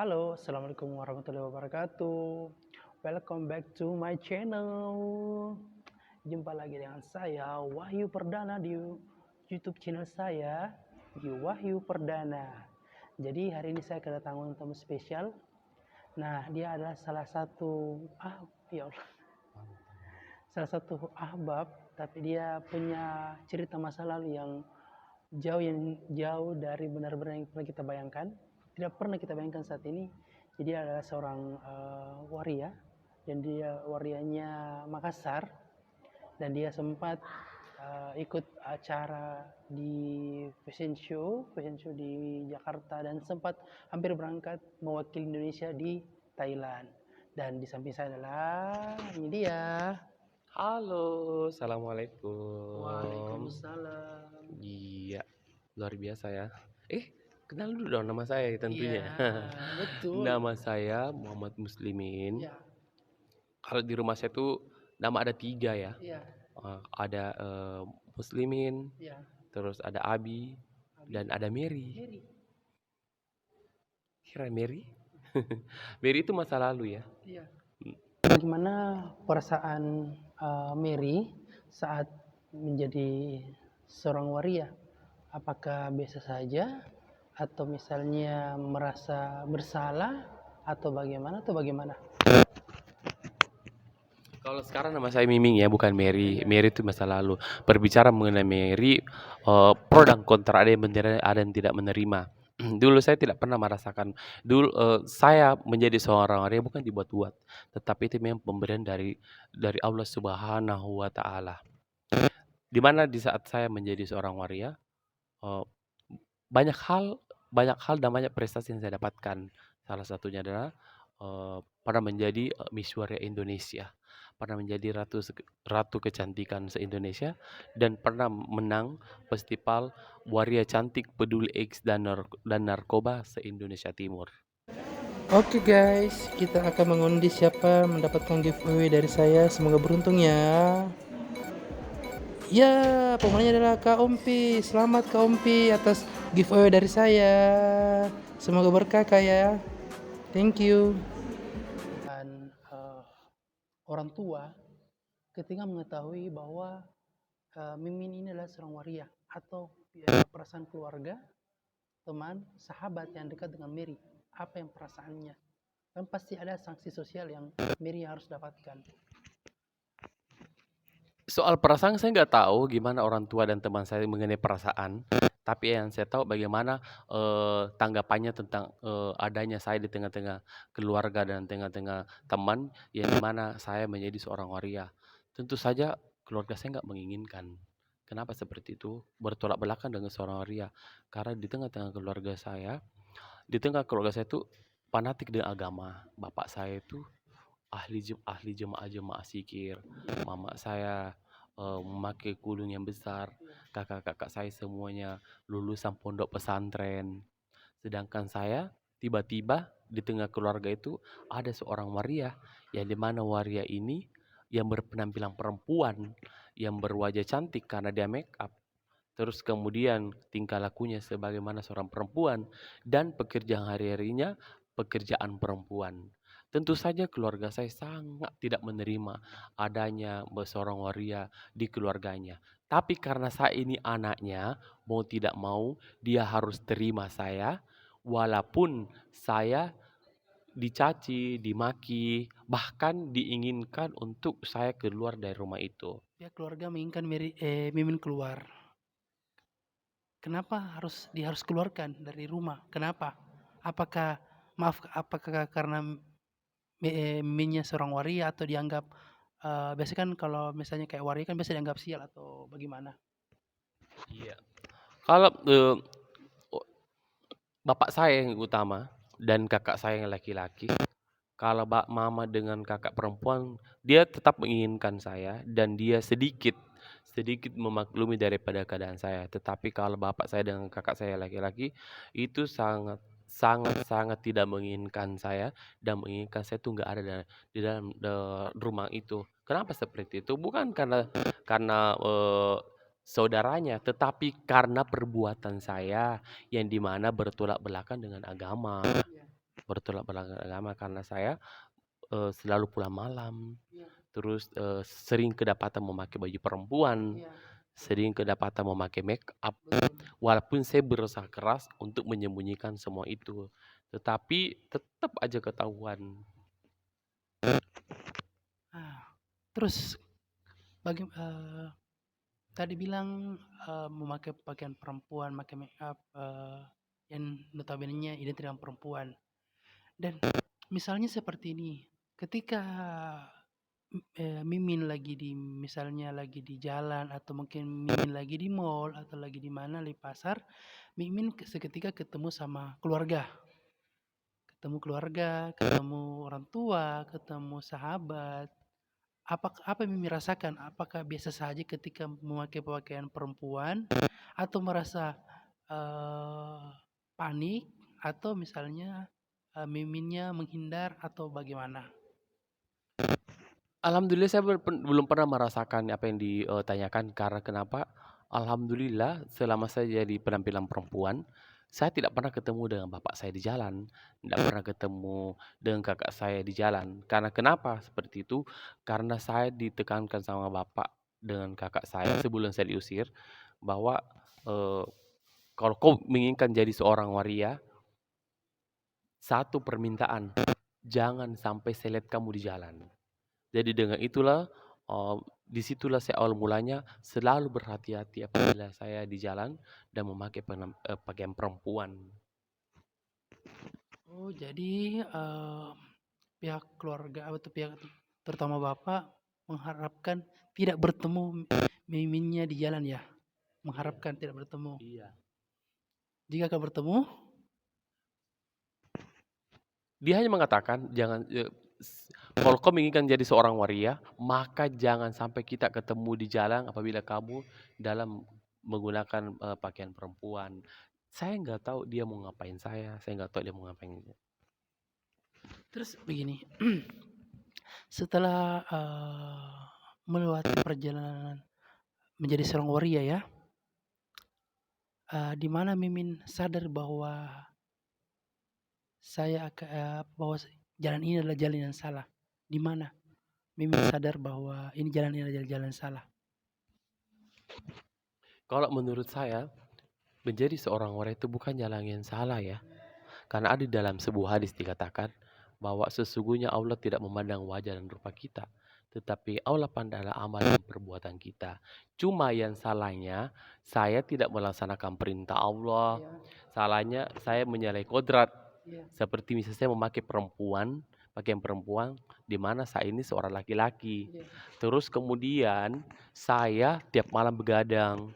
Halo, assalamualaikum warahmatullahi wabarakatuh. Welcome back to my channel. Jumpa lagi dengan saya Wahyu Perdana di YouTube channel saya di Wahyu Perdana. Jadi hari ini saya kedatangan tamu spesial. Nah, dia adalah ya Allah, salah satu ahbab, tapi dia punya cerita masa lalu yang jauh dari benar-benar yang pernah kita bayangkan, tidak pernah kita bayangkan saat ini. Jadi dia adalah seorang waria, dan dia warianya Makassar, dan dia sempat ikut acara di fashion show di Jakarta, dan sempat hampir berangkat mewakili Indonesia di Thailand. Dan di samping saya adalah ini dia. Halo, assalamualaikum. Waalaikumsalam. Iya, luar biasa ya. Kenal dulu dong nama saya tentunya. Iya, betul. Nama saya Muhammad Muslimin. Iya, Kalau di rumah saya tuh nama ada 3 ya. iya, Ada Muslimin, iya. terus ada Abi, dan ada Mary. Mary. Kira Mary? Mary itu masa lalu ya. Iya. Bagaimana perasaan Mary saat menjadi seorang waria? Apakah biasa saja, atau misalnya merasa bersalah, atau bagaimana? Kalau sekarang nama saya Miming ya, bukan Mary. Mary itu masa lalu. Berbicara mengenai Mary, pro dan kontra, ada yang menerima, ada yang tidak menerima. Dulu saya tidak pernah merasakan. Dulu saya menjadi seorang waria bukan dibuat-buat, tetapi itu memang pemberian dari Allah Subhanahu wa Ta'ala. Dimana di saat saya menjadi seorang waria, eh, banyak hal, dan banyak prestasi yang saya dapatkan. Salah satunya adalah pernah menjadi Miss Waria Indonesia, pernah menjadi ratu kecantikan se-Indonesia, dan pernah menang festival Waria Cantik Peduli X dan narkoba se-Indonesia Timur. Oke guys, kita akan mengundi siapa mendapatkan giveaway dari saya. Semoga beruntung ya. Ya, pemenangnya adalah Kak Ompi. Selamat Kak Ompi atas giveaway dari saya. Semoga berkah Kak ya. Thank you. Dan orang tua ketika mengetahui bahwa Mimin ini adalah seorang waria, atau perasaan keluarga, teman, sahabat yang dekat dengan Mary, apa yang perasaannya? Kan pasti ada sanksi sosial yang Mary harus dapatkan. Soal perasaan saya nggak tahu gimana orang tua dan teman saya mengenai perasaan, tapi yang saya tahu bagaimana tanggapannya tentang adanya saya di tengah-tengah keluarga dan tengah-tengah teman, yang dimana saya menjadi seorang waria. Tentu saja keluarga saya nggak menginginkan. Kenapa seperti itu? Bertolak belakang dengan seorang waria. Karena di tengah keluarga saya itu fanatik dengan agama. Bapak saya itu ahli jemaah sikir. Mama saya memakai kudung yang besar. Kakak-kakak saya semuanya lulusan pondok pesantren. Sedangkan saya tiba-tiba di tengah keluarga itu ada seorang waria, yang dimana waria ini yang berpenampilan perempuan, yang berwajah cantik karena dia make up. Terus kemudian tingkah lakunya sebagaimana seorang perempuan, dan pekerjaan hari-harinya pekerjaan perempuan. Tentu saja keluarga saya sangat tidak menerima adanya seorang waria di keluarganya. Tapi karena saya ini anaknya, mau tidak mau dia harus terima saya, walaupun saya dicaci, dimaki, bahkan diinginkan untuk saya keluar dari rumah itu. Ya, keluarga menginginkan Mimin keluar. Kenapa harus keluarkan dari rumah? Kenapa? Apakah karena Miminnya seorang waria, atau dianggap biasanya kan kalau misalnya kayak waria kan biasa dianggap sial, atau bagaimana? Iya. Kalau bapak saya yang utama dan kakak saya yang laki-laki, kalau mama dengan kakak perempuan, dia tetap menginginkan saya dan dia sedikit sedikit memaklumi daripada keadaan saya. Tetapi kalau bapak saya dengan kakak saya laki-laki, itu sangat sangat sangat tidak menginginkan saya, dan menginginkan saya tuh nggak ada di dalam rumah itu. Kenapa seperti itu? Bukan karena saudaranya, tetapi karena perbuatan saya yang dimana bertolak belakang dengan agama. bertolak belakang agama karena saya selalu pulang malam, Iya, terus sering kedapatan memakai baju perempuan, iya, sering kedapatan memakai make up. betul. Walaupun saya berusaha keras untuk menyembunyikan semua itu, tetapi tetap aja ketahuan. Ah, terus tadi bilang, memakai pakaian perempuan, pakai make up, yang notabene-nya identik dengan perempuan. Dan misalnya seperti ini, ketika, Mimin lagi misalnya lagi di jalan atau mungkin Mimin lagi di mall atau lagi di mana, di pasar, Mimin seketika ketemu sama ketemu orang tua, ketemu sahabat. Apa yang Mimi rasakan? Apakah biasa saja ketika memakai pakaian perempuan atau merasa, eee, panik atau misalnya, Miminnya menghindar atau bagaimana? Alhamdulillah saya belum pernah merasakan apa yang ditanyakan karena kenapa? Alhamdulillah selama saya jadi penampilan perempuan, saya tidak pernah ketemu dengan bapak saya di jalan, tidak pernah ketemu dengan kakak saya di jalan. Karena kenapa seperti itu? Karena saya ditekankan sama bapak dengan kakak saya sebelum saya diusir bahwa eh, kalau kau menginginkan jadi seorang waria, satu permintaan, jangan sampai saya lihat kamu di jalan. Jadi dengan itulah, di situlah saya awal mulanya selalu berhati-hati apabila saya di jalan dan memakai pakaian perempuan. Oh, jadi, pihak keluarga atau pihak terutama Bapak mengharapkan tidak bertemu Miminnya di jalan ya? Iya, Mengharapkan tidak bertemu. iya. Jika akan bertemu, Dia hanya mengatakan, "Jangan, kalau kau menginginkan jadi seorang waria, maka jangan sampai kita ketemu di jalan apabila kamu dalam menggunakan, pakaian perempuan." Saya nggak tahu dia mau ngapain saya nggak tahu dia mau ngapain. terus begini, setelah, melewati perjalanan menjadi seorang waria ya, di mana Mimin sadar bahwa bahwa jalan ini adalah jalan yang salah? Di mana Mimin sadar bahwa jalan ini adalah jalan yang salah? Kalau menurut saya, menjadi seorang waria itu bukan jalan yang salah ya. Karena ada di dalam sebuah hadis dikatakan bahwa sesungguhnya Allah tidak memandang wajah dan rupa kita, tetapi Allah pandanglah amal dan perbuatan kita. Cuma yang salahnya, saya tidak melaksanakan perintah Allah. Iya, Salahnya saya menyalahi kodrat. iya. Seperti misalnya saya memakai pakaian perempuan, di mana saya ini seorang laki-laki. Iya. Terus kemudian saya tiap malam begadang,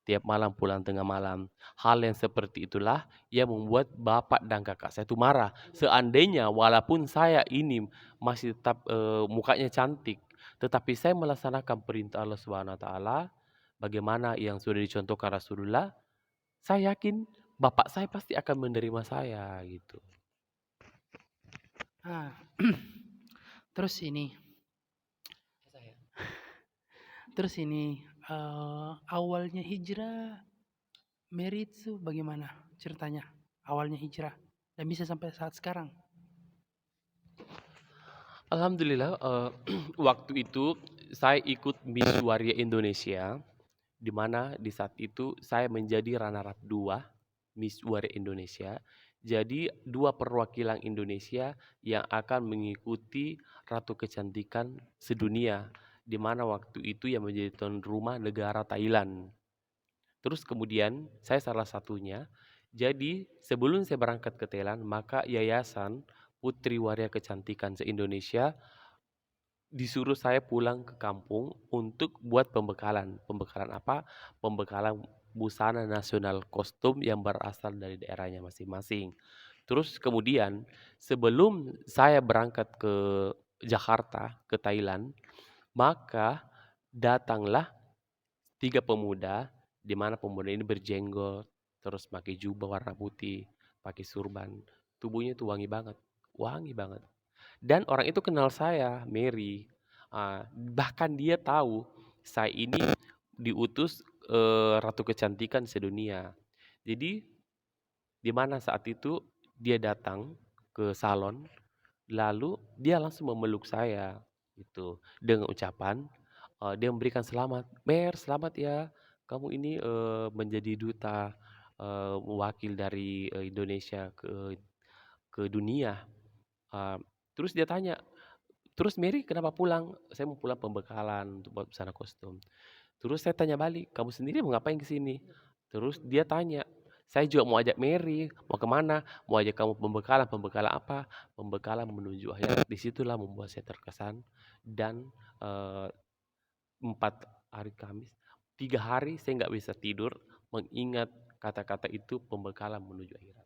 tiap malam pulang tengah malam. Hal yang seperti itulah yang membuat bapak dan kakak saya itu marah. Seandainya walaupun saya ini masih tetap mukanya cantik, tetapi saya melaksanakan perintah Allah Subhanahu wa taala bagaimana yang sudah dicontohkan Rasulullah, saya yakin bapak saya pasti akan menerima saya gitu. Ah, terus ini terus ini, awalnya hijrah Mary itu bagaimana ceritanya? Awalnya hijrah dan bisa sampai saat sekarang? Alhamdulillah waktu itu saya ikut Miss Waria Indonesia, di mana di saat itu saya menjadi runner up 2 Miss Waria Indonesia. Jadi 2 perwakilan Indonesia yang akan mengikuti Ratu Kecantikan Sedunia, di mana waktu itu yang menjadi tuan rumah negara Thailand. Terus kemudian saya salah satunya. Jadi sebelum saya berangkat ke Thailand, maka Yayasan Putri Waria Kecantikan se-Indonesia disuruh saya pulang ke kampung untuk buat pembekalan. Pembekalan apa? Pembekalan busana nasional kostum yang berasal dari daerahnya masing-masing. Terus kemudian sebelum saya berangkat ke Jakarta, ke Thailand, maka datanglah 3 pemuda, di mana pemuda ini berjenggot, terus pakai jubah warna putih, pakai surban. Tubuhnya itu wangi banget, wangi banget. Dan orang itu kenal saya, Mary. Bahkan dia tahu saya ini diutus Ratu Kecantikan sedunia. Jadi di mana saat itu dia datang ke salon, lalu dia langsung memeluk saya, gitu, dengan ucapan, dia memberikan selamat, "Mer, selamat ya, kamu ini, menjadi duta, wakil dari, Indonesia ke dunia." Eee, Terus dia tanya, "Terus Mary kenapa pulang?" "Saya mau pulang pembekalan untuk buat busana kostum." Terus saya tanya balik, "Kamu sendiri mau ngapain ke sini?" Terus dia tanya, "Saya juga mau ajak Mary, mau ke mana? Mau ajak kamu pembekalan, pembekalan apa?" "Pembekalan menuju akhirat." Di situlah membuat saya terkesan dan, eee, 4 hari Kamis, 3 hari saya nggak bisa tidur mengingat kata-kata itu, pembekalan menuju akhirat.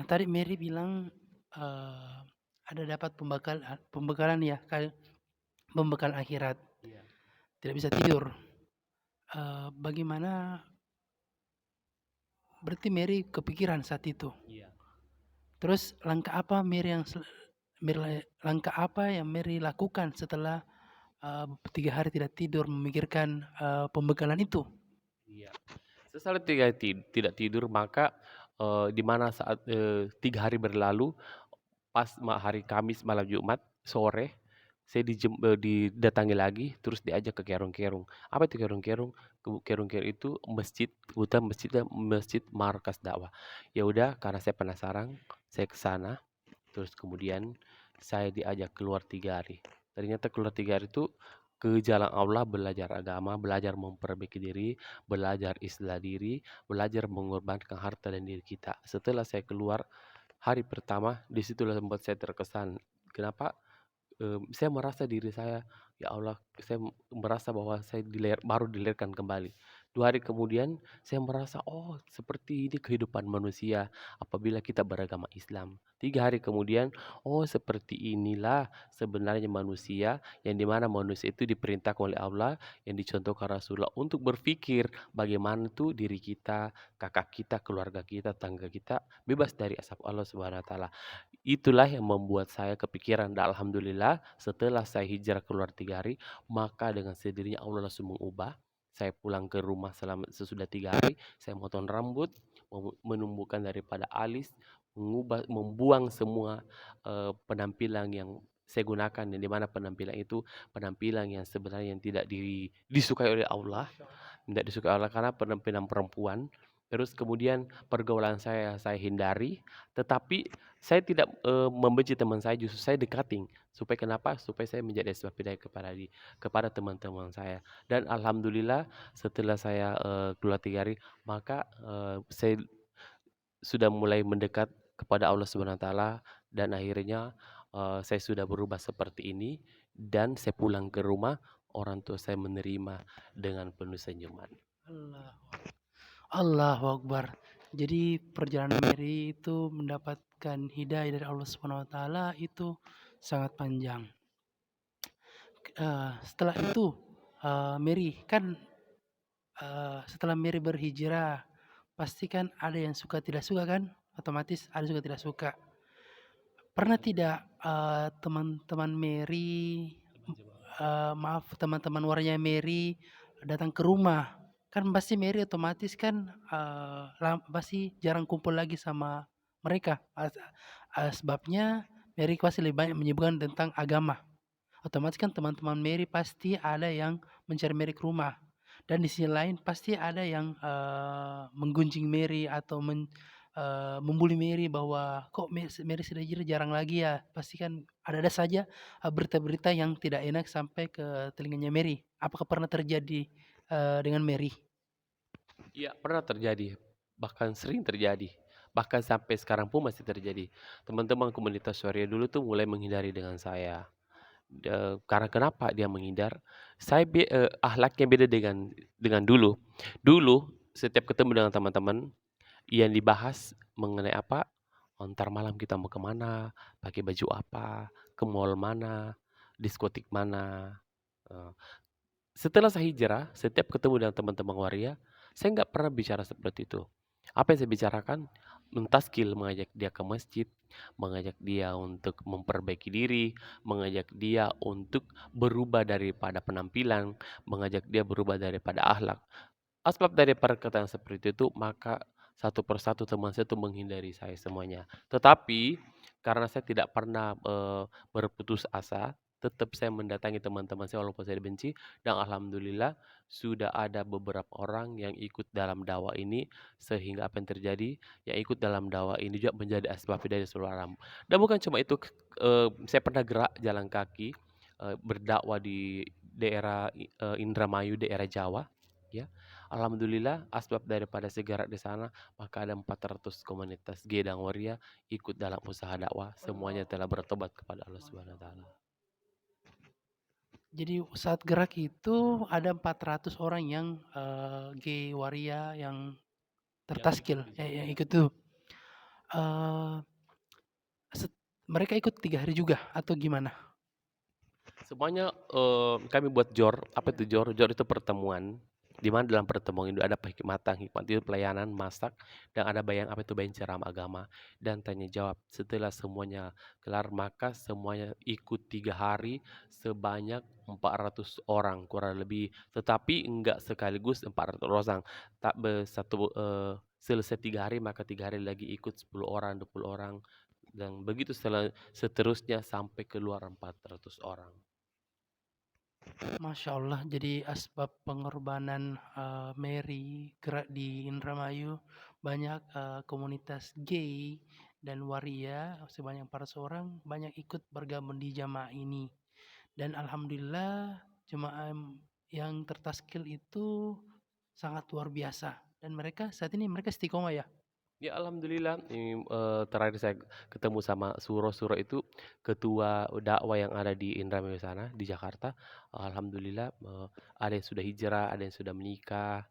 Tadi Mary bilang, eee, ada dapat pembekalan ya, pembekalan akhirat, Iya. tidak bisa tidur. Bagaimana berarti Mary kepikiran saat itu? Iya. Terus langkah apa yang Mary lakukan setelah, 3 hari tidak tidur memikirkan, pembekalan itu? Iya. Setelah tidak tidur maka, di mana saat, 3 hari berlalu, pas hari Kamis malam Jumat sore, saya didatangi lagi terus diajak ke kerong-kerong. Apa itu kerong-kerong? Kerong-kerong itu masjid, kebetulan masjidnya masjid markas dakwah. Ya udah karena saya penasaran, saya ke sana, terus kemudian saya diajak keluar 3 hari. Ternyata keluar 3 hari itu ke jalan Allah belajar agama, belajar memperbaiki diri, belajar istilah diri, belajar mengorbankan harta dan diri kita. Setelah saya keluar hari pertama, disitulah membuat saya terkesan. Kenapa? Saya merasa diri saya, ya Allah, saya merasa bahwa saya baru dilahirkan kembali. 2 hari kemudian saya merasa, oh seperti ini kehidupan manusia apabila kita beragama Islam. 3 hari kemudian, oh seperti inilah sebenarnya manusia, yang dimana manusia itu diperintahkan oleh Allah, yang dicontohkan Rasulullah untuk berpikir bagaimana tuh diri kita, kakak kita, keluarga kita, tangga kita bebas dari asap Allah Subhanahu wa taala. Itulah yang membuat saya kepikiran dan alhamdulillah setelah saya hijrah keluar 3 hari, maka dengan sendirinya Allah langsung mengubah. Saya pulang ke rumah sesudah 3 hari, saya motong rambut, menumbuhkan daripada alis, membuang semua, penampilan yang saya gunakan, yang di mana penampilan itu penampilan yang sebenarnya yang tidak disukai oleh Allah. Tidak disukai Allah karena penampilan perempuan. Terus kemudian pergaulan saya hindari, tetapi saya tidak, membenci teman saya, justru saya dekating. Supaya kenapa? Supaya saya menjadi sebab hidayah kepada teman-teman saya. Dan alhamdulillah setelah saya, keluar 3 hari, maka, saya sudah mulai mendekat kepada Allah Subhanahu wa taala dan akhirnya, saya sudah berubah seperti ini dan saya pulang ke rumah, orang tua saya menerima dengan penuh senyuman. Allahu Akbar. Jadi perjalanan Mary itu mendapatkan hidayah dari Allah Subhanahu wa taala itu sangat panjang. Setelah itu, Mary kan, setelah Mary berhijrah, pasti kan ada yang suka tidak suka kan? Otomatis ada juga tidak suka. Pernah tidak, teman-teman Mary, maaf teman-teman warnya Mary datang ke rumah? Kan pasti Mary otomatis kan, pasti jarang kumpul lagi sama mereka. Sebabnya Mary pasti lebih banyak menyibukkan tentang agama. Otomatis kan teman-teman Mary pasti ada yang mencari Mary ke rumah. Dan di sisi lain pasti ada yang, menggunjing Mary atau membuli Mary bahwa, "Kok Mary sudah jarang lagi ya?" Pasti kan ada-ada saja, berita-berita yang tidak enak sampai ke telinganya Mary. Apakah pernah terjadi, dengan Mary? Iya, pernah terjadi, bahkan sering terjadi, bahkan sampai sekarang pun masih terjadi. Teman-teman komunitas Waria dulu tuh mulai menghindari dengan saya. Karena kenapa dia menghindar? Akhlaknya beda dengan dulu. Dulu setiap ketemu dengan teman-teman, yang dibahas mengenai apa, "Entar malam kita mau kemana, pakai baju apa, ke mall mana, diskotik mana." Eee, Setelah saya hijrah, setiap ketemu dengan teman-teman waria, saya nggak pernah bicara seperti itu. Apa yang saya bicarakan? Mentaskil, mengajak dia ke masjid, mengajak dia untuk memperbaiki diri, mengajak dia untuk berubah daripada penampilan, mengajak dia berubah daripada akhlak. Asbab dari perkataan seperti itu, maka satu persatu teman saya tuh menghindari saya semuanya. Tetapi karena saya tidak pernah, berputus asa, tetap saya mendatangi teman-teman saya walaupun saya dibenci, dan alhamdulillah sudah ada beberapa orang yang ikut dalam dakwah ini, sehingga apa yang terjadi, yang ikut dalam dakwah ini juga menjadi asbab hidayah seluruh alam. Dan bukan cuma itu, saya pernah gerak jalan kaki, berdakwah di daerah Indramayu, daerah Jawa, ya. Alhamdulillah asbab daripada saya di sana, maka ada 400 komunitas G dan Waria ikut dalam usaha dakwah, semuanya telah bertobat kepada Allah Subhanahu wa taala. Jadi saat gerak itu ada 400 orang yang G Waria yang tertaskil, yang ikut tuh. Eh, Mereka ikut 3 hari juga atau gimana? Semuanya kami buat JOR. Apa itu JOR? JOR itu pertemuan. Di mana dalam pertemuan itu ada hikmatan, hikmat itu pelayanan, masak, dan ada bayang apa itu bayang ceramah agama dan tanya jawab. Setelah semuanya kelar, maka semuanya ikut 3 hari sebanyak 400 orang kurang lebih. Tetapi enggak sekaligus 400 orang. Tak selesai 3 hari, maka 3 hari lagi ikut 10 orang, 20 orang. Dan begitu seterusnya sampai keluar 400 orang. Masya Allah, jadi asbab pengorbanan Mary gerak di Indramayu banyak komunitas gay dan waria sebanyak 400 orang banyak ikut bergabung di jamaah ini. Dan alhamdulillah jemaah yang tertaskil itu sangat luar biasa. Dan mereka saat ini mereka istiqomah ya. Ya alhamdulillah, ini, terakhir saya ketemu sama Suro itu ketua dakwah yang ada di Indramayu sana, di Jakarta. Alhamdulillah, ada yang sudah hijrah, ada yang sudah menikah.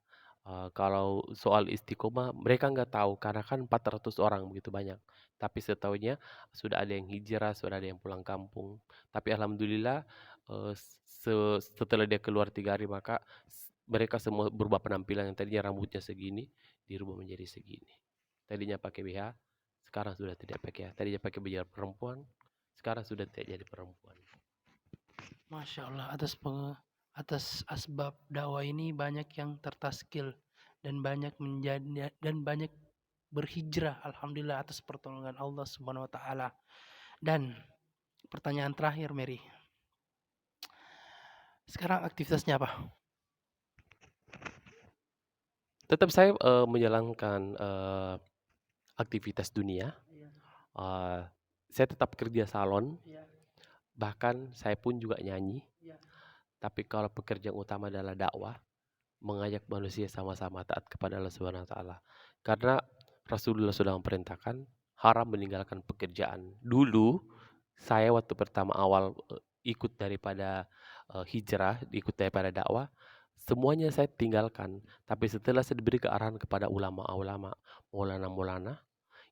Kalau soal istiqomah mereka nggak tahu karena kan 400 orang begitu banyak. Tapi setahunya sudah ada yang hijrah, sudah ada yang pulang kampung. Tapi alhamdulillah, setelah dia keluar 3 hari maka mereka semua berubah penampilan, yang tadinya rambutnya segini dirubah menjadi segini. Tadinya pakai BH, sekarang sudah tidak pakai. Tadinya pakai baju perempuan, sekarang sudah tidak jadi perempuan. Masya Allah, atas asbab dakwah ini banyak yang tertaskil dan banyak berhijrah, alhamdulillah atas pertolongan Allah Subhanahu wa taala. Dan pertanyaan terakhir Mary. Sekarang aktivitasnya apa? Tetap saya menjalankan aktivitas dunia. Saya tetap kerja salon, bahkan saya pun juga nyanyi. Tapi kalau pekerjaan utama adalah dakwah, mengajak manusia sama-sama taat kepada Allah Subhanahu wa taala. Karena Rasulullah sudah memerintahkan haram meninggalkan pekerjaan. Dulu saya waktu pertama awal ikut daripada hijrah, ikut daripada dakwah, semuanya saya tinggalkan. Tapi setelah saya diberi kearahan kepada ulama-ulama, maulana-maulana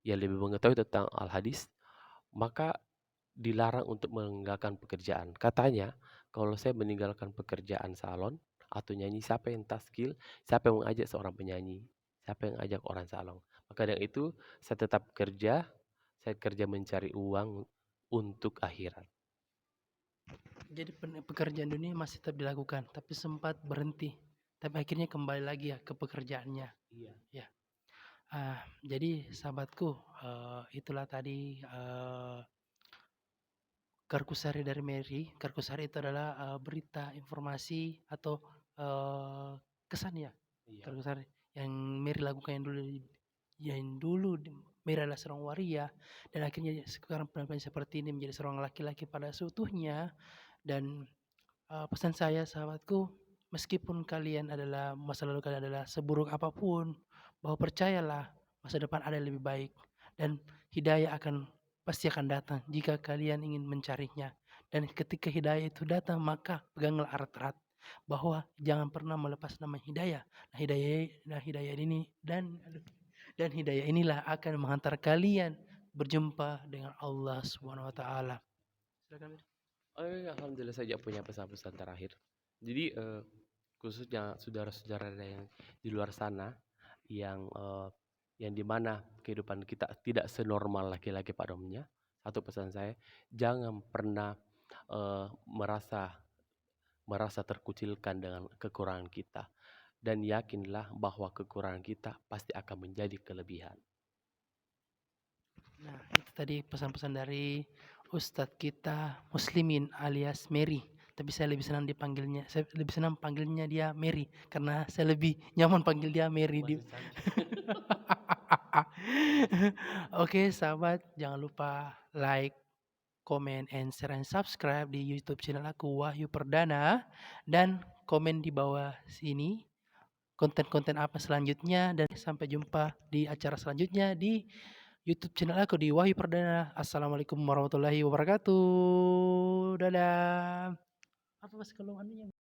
yang lebih mengetahui tentang al-hadis, maka dilarang untuk meninggalkan pekerjaan. Katanya, kalau saya meninggalkan pekerjaan salon atau nyanyi, siapa yang taskil, siapa yang mengajak seorang penyanyi, siapa yang ajak orang salon. Maka dari itu, saya tetap kerja, saya kerja mencari uang untuk akhirat. Jadi pekerjaan dunia masih tetap dilakukan, tapi sempat berhenti. Tapi akhirnya kembali lagi ya ke pekerjaannya. Iya. Ya. Jadi sahabatku, itulah tadi Karkusari dari Mary. Karkusari itu adalah berita, informasi atau kesan ya. Iya. Karkusari yang Mary lakukan yang dulu Mary adalah seorang waria dan akhirnya sekarang penampilan seperti ini menjadi seorang laki-laki pada seutuhnya. Dan pesan saya sahabatku, meskipun kalian adalah masa lalu kalian adalah seburuk apapun, bahwa percayalah masa depan ada yang lebih baik dan hidayah pasti akan datang jika kalian ingin mencarinya. Dan ketika hidayah itu datang, maka peganglah erat-erat bahwa jangan pernah melepas nama hidayah. Hidayah ini dan hidayah inilah akan menghantar kalian berjumpa dengan Allah Subhanahu wa taala. Silakan. Oh iya, alhamdulillah saya juga punya pesan-pesan terakhir. Jadi khususnya saudara-saudara yang di luar sana yang dimana kehidupan kita tidak senormal laki-laki pada umumnya. Satu pesan saya, jangan pernah merasa terkucilkan dengan kekurangan kita. dan yakinlah bahwa kekurangan kita pasti akan menjadi kelebihan. Nah, itu tadi pesan-pesan dari Ustadz kita Muslimin alias Mary. Tapi saya lebih senang panggilnya dia Mary karena saya lebih nyaman panggil dia Mary. Masih cantik. Oke, sahabat, jangan lupa like, comment, and share and subscribe di YouTube channel aku Wahyu Perdana, dan komen di bawah sini konten-konten apa selanjutnya, dan sampai jumpa di acara selanjutnya di YouTube channel aku di Wahyu Perdana. Assalamualaikum warahmatullahi wabarakatuh. Dadah. Apa mas keluhannya?